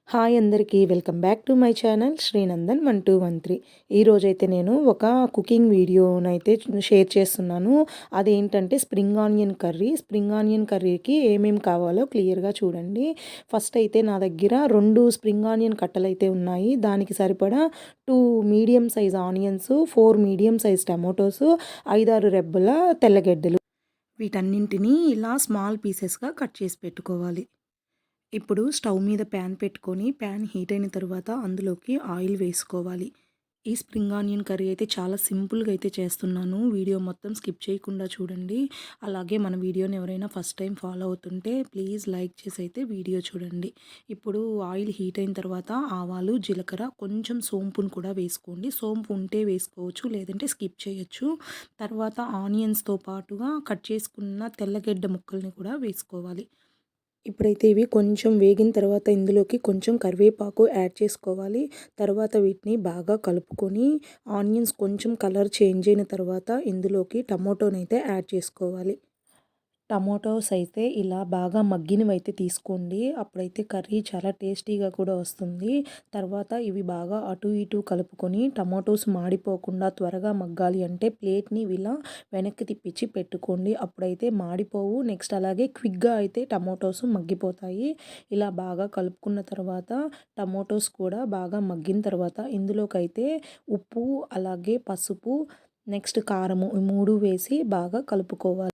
Hi అందరికీ welcome back to my channel Srinandan 1213. ఈరోజైతే నేను ఒక కుకింగ్ వీడియోనైతే షేర్ చేస్తున్నాను. అదేంటంటే spring onion curry. Spring onion కర్రీకి ఏమేమి కావాలో క్లియర్గా చూడండి. ఫస్ట్ అయితే నా దగ్గర 2 స్ప్రింగ్ ఆనియన్ కట్టలైతే ఉన్నాయి. దానికి సరిపడా 2 medium size onions, 4 medium size tomatoes, 5-6 రెబ్బల తెల్లగడ్డలు. వీటన్నింటినీ ఇలా స్మాల్ పీసెస్గా కట్ చేసి పెట్టుకోవాలి. ఇప్పుడు స్టవ్ మీద ప్యాన్ పెట్టుకొని ప్యాన్ హీట్ అయిన తర్వాత అందులోకి ఆయిల్ వేసుకోవాలి. ఈ స్ప్రింగ్ ఆనియన్ కర్రీ అయితే చాలా సింపుల్గా అయితే చేస్తున్నాను. వీడియో మొత్తం స్కిప్ చేయకుండా చూడండి. అలాగే మన వీడియోని ఎవరైనా ఫస్ట్ టైం ఫాలో అవుతుంటే ప్లీజ్ లైక్ చేసి అయితే వీడియో చూడండి. ఇప్పుడు ఆయిల్ హీట్ అయిన తర్వాత ఆవాలు, జీలకర్ర, కొంచెం సోంపును కూడా వేసుకోండి. సోంపు ఉంటే వేసుకోవచ్చు, లేదంటే స్కిప్ చేయొచ్చు. తర్వాత ఆనియన్స్తో పాటుగా కట్ చేసుకున్న తెల్లగడ్డ ముక్కల్ని కూడా వేసుకోవాలి. ఇప్పుడైతే ఇవి కొంచెం వేగిన తర్వాత ఇందులోకి కొంచెం కరివేపాకు యాడ్ చేసుకోవాలి. తర్వాత వీటిని బాగా కలుపుకొని ఆనియన్స్ కొంచెం కలర్ చేంజ్ అయిన తర్వాత ఇందులోకి టమోటోనైతే యాడ్ చేసుకోవాలి. టమోటోస్ అయితే ఇలా బాగా మగ్గినవైతే తీసుకోండి. అప్పుడైతే కర్రీ చాలా టేస్టీగా కూడా వస్తుంది. తర్వాత ఇవి బాగా అటు ఇటు కలుపుకొని టమోటోస్ మాడిపోకుండా త్వరగా మగ్గాలి అంటే ప్లేట్ని ఇలా వెనక్కి తిప్పించి పెట్టుకోండి. అప్పుడైతే మాడిపోవు. నెక్స్ట్ అలాగే క్విక్గా అయితే టమోటోస్ మగ్గిపోతాయి. ఇలా బాగా కలుపుకున్న తర్వాత టమోటోస్ కూడా బాగా మగ్గిన తర్వాత ఇందులోకైతే ఉప్పు, అలాగే పసుపు, నెక్స్ట్ కారము, ఈ 3 వేసి బాగా కలుపుకోవాలి.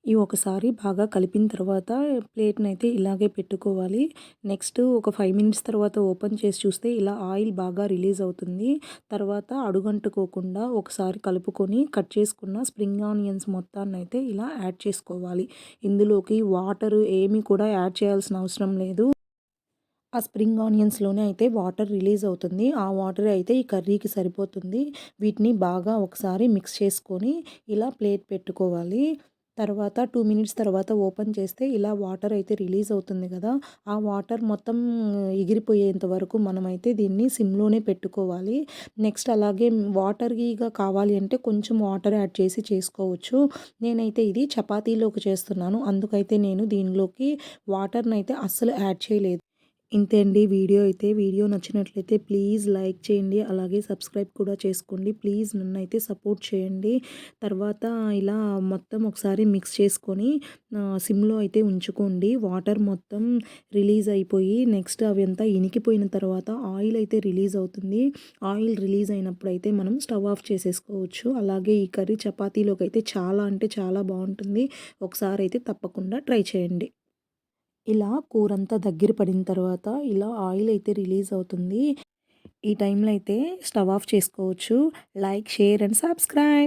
ఇవి ఒకసారి బాగా కలిపిన తర్వాత ప్లేట్‌నైతే ఇలాగే పెట్టుకోవాలి. నెక్స్ట్ ఒక 5 మినిట్స్ తర్వాత ఓపెన్ చేసి చూస్తే ఇలా ఆయిల్ బాగా రిలీజ్ అవుతుంది. తర్వాత అడుగంటుకోకుండా ఒకసారి కలుపుకొని కట్ చేసుకున్న స్ప్రింగ్ ఆనియన్స్ మొత్తాన్నైతే ఇలా యాడ్ చేసుకోవాలి. ఇందులోకి వాటర్ ఏమి కూడా యాడ్ చేయాల్సిన అవసరం లేదు. ఆ స్ప్రింగ్ ఆనియన్స్‌లోనే అయితే వాటర్ రిలీజ్ అవుతుంది. ఆ వాటర్ అయితే ఈ కర్రీకి సరిపోతుంది. వీటిని బాగా ఒకసారి మిక్స్ చేసుకొని ఇలా ప్లేట్ పెట్టుకోవాలి. తర్వాత 2 మినిట్స్ తర్వాత ఓపెన్ చేస్తే ఇలా వాటర్ అయితే రిలీజ్ అవుతుంది కదా! ఆ వాటర్ మొత్తం ఎగిరిపోయేంత వరకు మనమైతే దీన్ని సిమ్‌లోనే పెట్టుకోవాలి. నెక్స్ట్ అలాగే వాటరీగా కావాలి అంటే కొంచెం వాటర్ యాడ్ చేసి చేసుకోవచ్చు. నేనైతే ఇది చపాతీలోకి చేస్తున్నాను. అందుకైతే నేను దీనిలోకి వాటర్‌నైతే అస్సలు యాడ్ చేయలేదు. ఇంతే అండి వీడియో అయితే. వీడియో నచ్చినట్లయితే ప్లీజ్ లైక్ చేయండి. అలాగే సబ్స్క్రైబ్ కూడా చేసుకోండి. ప్లీజ్ నన్నైతే సపోర్ట్ చేయండి. తర్వాత ఇలా మొత్తం ఒకసారి మిక్స్ చేసుకొని సిమ్‌లో అయితే ఉంచుకోండి. వాటర్ మొత్తం రిలీజ్ అయిపోయి నెక్స్ట్ అవంతా ఇనికిపోయిన తర్వాత ఆయిల్ అయితే రిలీజ్ అవుతుంది. ఆయిల్ రిలీజ్ అయినప్పుడైతే మనం స్టవ్ ఆఫ్ చేసేసుకోవచ్చు. అలాగే ఈ కర్రీ చపాతీలోకి అయితే చాలా అంటే చాలా బాగుంటుంది. ఒకసారి అయితే తప్పకుండా ట్రై చేయండి. ఇలా కూరంతా దగ్గర పడిన తర్వాత ఇలా ఆయిల్ అయితే రిలీజ్ అవుతుంది. ఈ టైంలో అయితే స్టవ్ ఆఫ్ చేసుకోవచ్చు. Like, share and subscribe.